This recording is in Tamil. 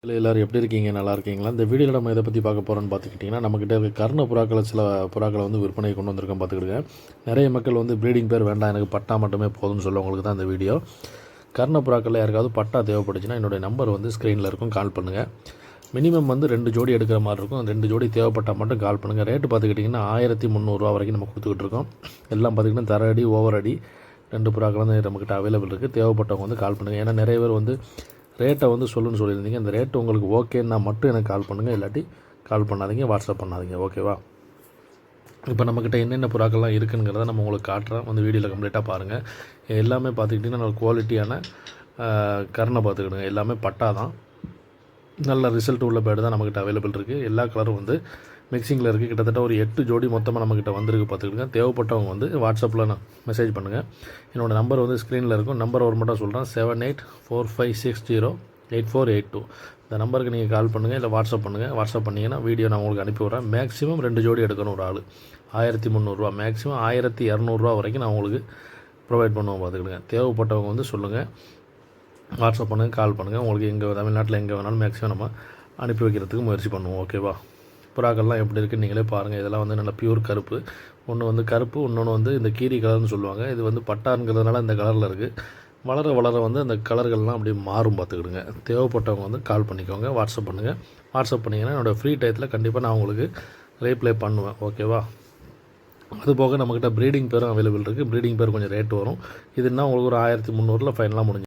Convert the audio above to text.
இல்லை எல்லோரும் எப்படி இருக்கீங்க, நல்லா இருக்கீங்களா? இந்த வீடியோவில் நம்ம இதை பற்றி பார்க்க போகிறோன்னு பார்த்துக்கிட்டிங்கன்னா, நம்மக்கிட்ட இருக்க கர்ண புறாக்களை சில புறாக்களை வந்து விற்பனை கொண்டு வந்திருக்கோம் பார்த்துக்கிடுங்க. நிறைய மக்கள் வந்து ப்ரீடிங் பேர் வேண்டாம், எனக்கு பட்டா மட்டுமே போதும்னு சொல்லவங்களுக்கு தான் இந்த வீடியோ. கர்ண புறாக்களில் யாருக்காவது பட்டா தேவைப்பட்டுச்சுன்னா என்னுடைய நம்பர் வந்து ஸ்க்ரீனில் இருக்கும், கால் பண்ணுங்கள். மினிமம் வந்து 2 ஜோடி எடுக்கிற மாதிரி இருக்கும். 2 ஜோடி தேவைப்பட்டால் மட்டும் கால் பண்ணுங்கள். ரேட்டு பார்த்துக்கிட்டிங்கன்னா 1300 வரைக்கும் நம்ம கொடுத்துக்கிட்டு இருக்கோம். எல்லாம் பார்த்திங்கன்னா தர அடி, ஓவர் அடி 2 புறாக்கள் வந்து நம்மக்கிட்ட அவைலபிள் இருக்குது. தேவைப்பட்டவங்க வந்து கால் பண்ணுங்கள். ஏன்னா நிறைய பேர் வந்து ரேட்டை வந்து சொல்லுன்னு சொல்லியிருந்தீங்க. அந்த ரேட்டு உங்களுக்கு ஓகேன்னா மட்டும் எனக்கு கால் பண்ணுங்கள், இல்லாட்டி கால் பண்ணாதீங்க, வாட்ஸ்அப் பண்ணாதீங்க, ஓகேவா? இப்போ நம்மக்கிட்ட என்னென்ன புறாக்கள்லாம் இருக்குங்கிறத நம்ம உங்களுக்கு காட்டுறோம், வந்து வீடியோவில் கம்ப்ளீட்டாக பாருங்கள். எல்லாமே பார்த்துக்கிட்டிங்கன்னா நல்ல குவாலிட்டியான கர்ணை பார்த்துக்கிடுங்க. எல்லாமே பட்டா தான், நல்ல ரிசல்ட் உள்ள பேர்டு தான் நம்மக்கிட்ட அவைலபிள் இருக்குது. எல்லா கலரும் வந்து மிக்சிங்கில் இருக்குது. கிட்டத்தட்ட ஒரு 8 ஜோடி மொத்தமாக நம்மக்கிட்ட வந்திருக்கு பார்த்துக்கிடுங்க. தேவைப்பட்டவங்க வந்து வாட்ஸ்அப்பில் மெசேஜ் பண்ணுங்கள். என்னோடய நம்பர் வந்து ஸ்க்ரீனில் இருக்கும். நம்பர் ஒரு மட்டும் சொல்கிறேன், 7845608482. இந்த நம்பருக்கு நீங்கள் கால் பண்ணுங்கள், இல்லை வாட்ஸ்அப் பண்ணுங்கள். வாட்ஸ்அப் பண்ணிங்கன்னா வீடியோ நான் உங்களுக்கு அனுப்பி விட்றேன். மேக்ஸிமம் 2 ஜோடி எடுக்கணும் ஒரு ஆள். 1300, மேக்ஸிமம் 1200 வரைக்கும் நான் உங்களுக்கு ப்ரொவைட் பண்ணுவோம் பார்த்துக்கிடுங்க. தேவைப்பட்டவங்க வந்து சொல்லுங்கள், வாட்ஸ்அப் பண்ணுங்கள், கால் பண்ணுங்கள். உங்களுக்கு எங்கே தமிழ்நாட்டில் எங்கே வேணாலும் மேக்ஸிமம் நம்ம அனுப்பி வைக்கிறதுக்கு முயற்சி பண்ணுவோம், ஓகேவா? புறாக்கள்லாம் எப்படி இருக்குன்னு நீங்களே பாருங்கள். இதெல்லாம் வந்து நல்ல பியூர் கருப்பு. ஒன்று வந்து கருப்பு, இன்னொன்று வந்து இந்த கீரி கலர்னு சொல்லுவாங்க. இது வந்து பட்டாங்கிறதுனால இந்த கலரில் இருக்குது. வளர வளர வந்து அந்த கலர்கள்லாம் அப்படியே மாறும் பார்த்துக்கிடுங்க. தேவைப்பட்டவங்க வந்து கால் பண்ணிக்கோங்க, வாட்ஸ்அப் பண்ணுங்கள். வாட்ஸ்அப் பண்ணிங்கன்னா என்னோடய ஃப்ரீ டயத்தில் கண்டிப்பாக நான் உங்களுக்கு ரீப்ளை பண்ணுவேன், ஓகேவா? அதுபோக நம்மக்கிட்ட ப்ரீடிங் பேரும் அவைலபிள் இருக்குது. ப்ரீடிங் பேர் கொஞ்சம் ரேட் வரும். இதுன்னா உங்களுக்கு ஒரு 1300 ஃபைனலாக முடிஞ்சு.